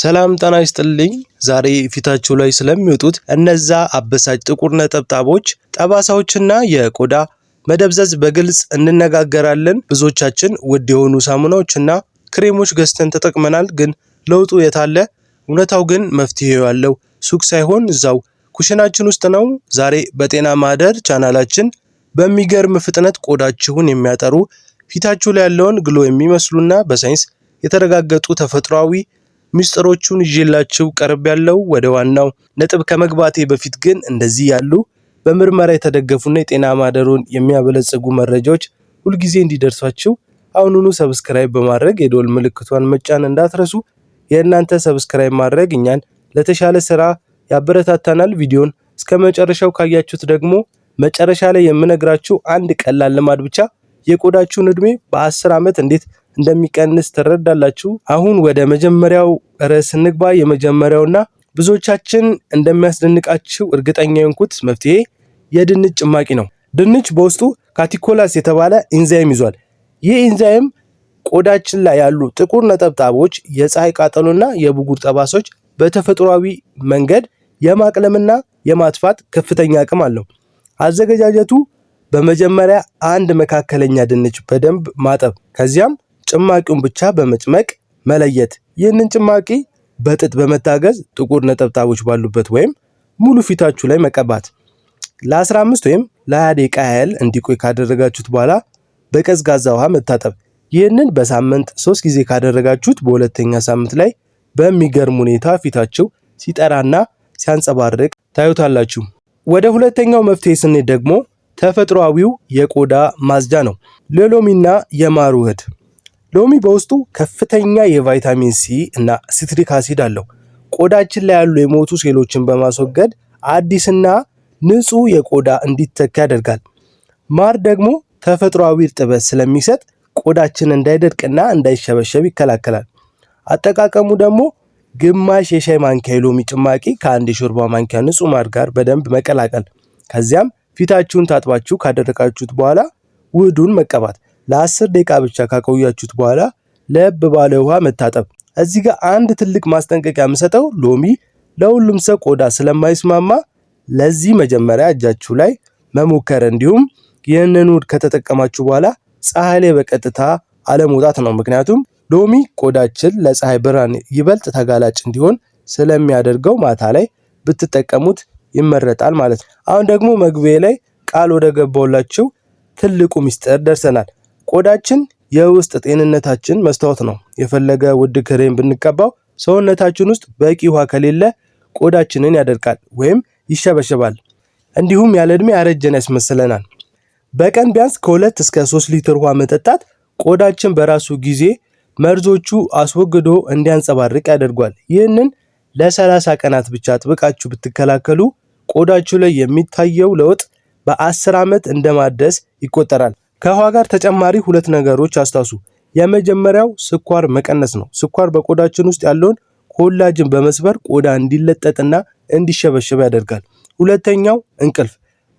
ሰላም ጤና ይስጥልኝ። ዛሬ ፊታችሁ ላይ ስለሚወጡት እነዛ አበሳጭ ጥቁር ነጠብጣቦች፣ ጠባሳዎችና የቆዳ መደብዘዝ በግልጽ እንነጋገራለን። ብዙዎቻችን ውድ የሆኑ ሳሙናዎችና ክሬሞች ገዝተን ተጠቅመናል፣ ግን ለውጡ የታለ? እውነታው ግን መፍትሄው ያለው ሱቅ ሳይሆን እዛው ኩሽናችን ውስጥ ነው። ዛሬ በጤና ማህደር ቻናላችን በሚገርም ፍጥነት ቆዳችሁን የሚያጠሩ ፊታችሁ ላይ ያለውን ግሎ የሚመስሉና በሳይንስ የተረጋገጡ ተፈጥሯዊ ሚስጥሮቹን ይዤላችሁ ቀርብ ያለው። ወደ ዋናው ነጥብ ከመግባቴ በፊት ግን እንደዚህ ያሉ በምርመራ የተደገፉና የጤና ማህደሩን የሚያበለጽጉ መረጃዎች ሁልጊዜ እንዲደርሷችሁ አሁኑኑ ሰብስክራይብ በማድረግ የደወል ምልክቷን መጫን እንዳትረሱ። የእናንተ ሰብስክራይብ ማድረግ እኛን ለተሻለ ስራ ያበረታታናል። ቪዲዮን እስከ መጨረሻው ካያችሁት ደግሞ መጨረሻ ላይ የምነግራችሁ አንድ ቀላል ልማድ ብቻ የቆዳችሁን እድሜ በ10 ዓመት እንዴት እንደሚቀንስ ትረዳላችሁ። አሁን ወደ መጀመሪያው ርዕስ እንግባ። የመጀመሪያውና ብዙዎቻችን እንደሚያስደንቃችሁ እርግጠኛ የሆንኩት መፍትሄ የድንች ጭማቂ ነው። ድንች በውስጡ ካቲኮላስ የተባለ ኢንዛይም ይዟል። ይህ ኢንዛይም ቆዳችን ላይ ያሉ ጥቁር ነጠብጣቦች፣ የፀሐይ ቃጠሎና የብጉር ጠባሳዎች በተፈጥሯዊ መንገድ የማቅለምና የማጥፋት ከፍተኛ አቅም አለው። አዘገጃጀቱ በመጀመሪያ አንድ መካከለኛ ድንች በደንብ ማጠብ፣ ከዚያም ጭማቂውን ብቻ በመጭመቅ መለየት። ይህንን ጭማቂ በጥጥ በመታገዝ ጥቁር ነጠብጣቦች ባሉበት ወይም ሙሉ ፊታችሁ ላይ መቀባት። ለ15 ወይም ለ20 ደቂቃ ያህል እንዲቆይ ካደረጋችሁት በኋላ በቀዝቃዛ ውሃ መታጠብ። ይህንን በሳምንት 3 ጊዜ ካደረጋችሁት በሁለተኛ ሳምንት ላይ በሚገርም ሁኔታ ፊታችሁ ሲጠራና ሲያንጸባርቅ ታዩታላችሁ። ወደ ሁለተኛው መፍትሄ ስንሄድ ደግሞ ተፈጥሯዊው የቆዳ ማጽጃ ነው። የሎሚና የማር ውህድ። ሎሚ በውስጡ ከፍተኛ የቫይታሚን ሲ እና ሲትሪክ አሲድ አለው። ቆዳችን ላይ ያሉ የሞቱ ሴሎችን በማስወገድ አዲስና ንጹህ የቆዳ እንዲተካ ያደርጋል። ማር ደግሞ ተፈጥሯዊ እርጥበት ስለሚሰጥ ቆዳችን እንዳይደርቅና እንዳይሸበሸብ ይከላከላል። አጠቃቀሙ ደግሞ ግማሽ የሻይ ማንኪያ የሎሚ ጭማቂ ከአንድ የሾርባ ማንኪያ ንጹህ ማር ጋር በደንብ መቀላቀል። ከዚያም ፊታችሁን ታጥባችሁ ካደረቃችሁት በኋላ ውህዱን መቀባት። ለ10 ደቂቃ ብቻ ካቆያችሁት በኋላ ለብ ባለ ውሃ መታጠብ። እዚህ ጋር አንድ ትልቅ ማስጠንቀቂያ የምሰጠው ሎሚ ለሁሉም ሰው ቆዳ ስለማይስማማ ለዚህ መጀመሪያ እጃችሁ ላይ መሞከር እንዲሁም ይህንን ውህድ ከተጠቀማችሁ በኋላ ፀሐይ ላይ በቀጥታ አለመውጣት ነው። ምክንያቱም ሎሚ ቆዳችን ለፀሐይ ብርሃን ይበልጥ ተጋላጭ እንዲሆን ስለሚያደርገው ማታ ላይ ብትጠቀሙት ይመረጣል ማለት ነው። አሁን ደግሞ መግቢያ ላይ ቃል ወደ ገባውላችሁ ትልቁ ሚስጥር ደርሰናል። ቆዳችን የውስጥ ጤንነታችን መስታወት ነው። የፈለገ ውድ ክሬም ብንቀባው ሰውነታችን ውስጥ በቂ ውሃ ከሌለ ቆዳችንን ያደርቃል ወይም ይሸበሸባል። እንዲሁም ያለ ዕድሜ ያረጀን ያስመስለናል። በቀን ቢያንስ ከ2 እስከ 3 ሊትር ውሃ መጠጣት ቆዳችን በራሱ ጊዜ መርዞቹ አስወግዶ እንዲያንጸባርቅ ያደርጓል። ይህንን ለ30 ቀናት ብቻ አጥብቃችሁ ብትከላከሉ ቆዳችሁ ላይ የሚታየው ለውጥ በ10 ዓመት እንደማደስ ይቆጠራል። ከውሃ ጋር ተጨማሪ 2 ነገሮች አስታውሱ። የመጀመሪያው ስኳር መቀነስ ነው። ስኳር በቆዳችን ውስጥ ያለውን ኮላጅን በመስበር ቆዳ እንዲለጠጥና እንዲሸበሸብ ያደርጋል። ሁለተኛው እንቅልፍ።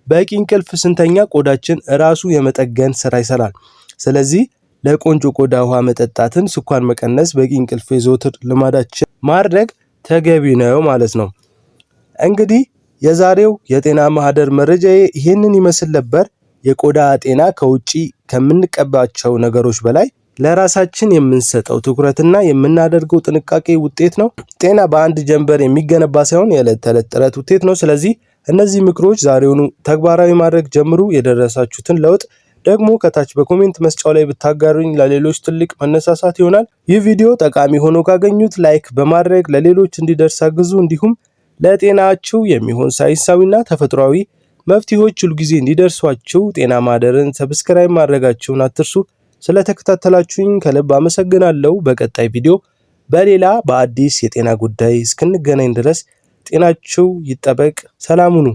በቂ እንቅልፍ ስንተኛ ቆዳችን ራሱ የመጠገን ስራ ይሰራል። ስለዚህ ለቆንጆ ቆዳ ውሃ መጠጣትን፣ ስኳር መቀነስ፣ በቂ እንቅልፍ የዘወትር ልማዳችን ማድረግ ተገቢ ነው ማለት ነው። እንግዲህ የዛሬው የጤና ማህደር መረጃዬ ይህንን ይመስል ነበር። የቆዳ ጤና ከውጪ ከምንቀባቸው ነገሮች በላይ ለራሳችን የምንሰጠው ትኩረትና የምናደርገው ጥንቃቄ ውጤት ነው። ጤና በአንድ ጀንበር የሚገነባ ሳይሆን የዕለት ተዕለት ጥረት ውጤት ነው። ስለዚህ እነዚህ ምክሮች ዛሬውኑ ተግባራዊ ማድረግ ጀምሩ። የደረሳችሁትን ለውጥ ደግሞ ከታች በኮሜንት መስጫው ላይ ብታጋሩኝ ለሌሎች ትልቅ መነሳሳት ይሆናል። ይህ ቪዲዮ ጠቃሚ ሆኖ ካገኙት ላይክ በማድረግ ለሌሎች እንዲደርስ አግዙ። እንዲሁም ለጤናችሁ የሚሆን ሳይንሳዊና ተፈጥሯዊ መፍትሄዎች ሁልጊዜ እንዲደርሷችሁ ጤና ማህደርን ሰብስክራይብ ማድረጋችሁን አትርሱ። ስለተከታተላችሁኝ ከልብ አመሰግናለሁ። በቀጣይ ቪዲዮ በሌላ በአዲስ የጤና ጉዳይ እስክንገናኝ ድረስ ጤናችሁ ይጠበቅ። ሰላም ሁኑ።